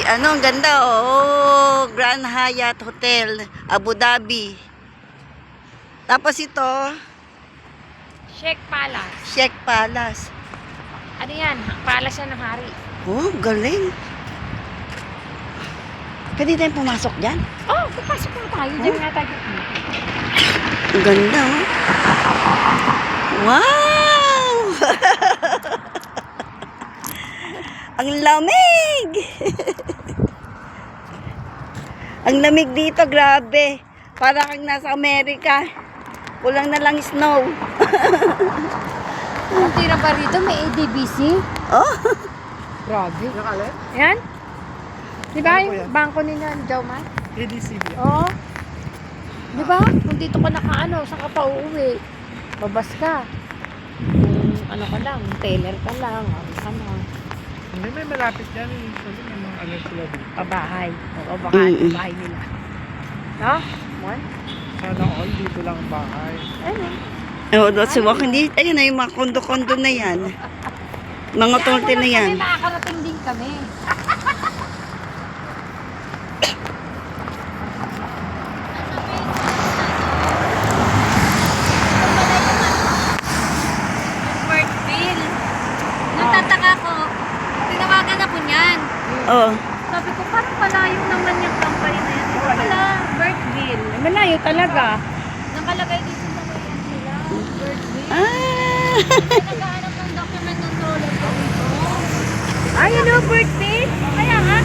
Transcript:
Ano, ang ganda, oh. Grand Hyatt Hotel, Abu Dhabi. Tapos ito, Sheikh Palace. Sheikh Palace. Ano yan? Palace yan ng hari. Oh, galing. Pwede tayong pumasok dyan? Oh, papasok na tayo. Diyan nga tayo. Ang ganda, oh. Wow! Ang lamig! Ang lamig dito, grabe. Para kang nasa Amerika. Kulang na lang snow. Kunti na ba rito? May ADBC? Oh, Grabe. Yan? Di ba Ano po yung yan? bangko ni Jauman? ADCB. Oo. Di ba? Kung dito ka nakaano, saan ka pa uuwi? Babas ka. Ano ka lang, tailor ka lang, ano ka lang. Hindi, may malapit yan. Sabi may mga ano sila dito. Pabahay. Oo, baka Mm-mm. bahay nila. No? One? Sana all dito lang ang bahay. Ano? oh, that's walk. Hindi, ayun na yung mga kondo-kondo na yan. Mga tolte na yan. Kami, makakarating din kami. Bill. Natataka ko. Tinawagan ako niyan. Oh, Sabi ko, parang malayo naman yung company na yan. Ito pala, Bertville. Malayo talaga. Nakalagay dito sa may yan nila. Bertville. ah. Naghahanap ng document controller ko dito. Ay, ano, birthday? Kaya nga,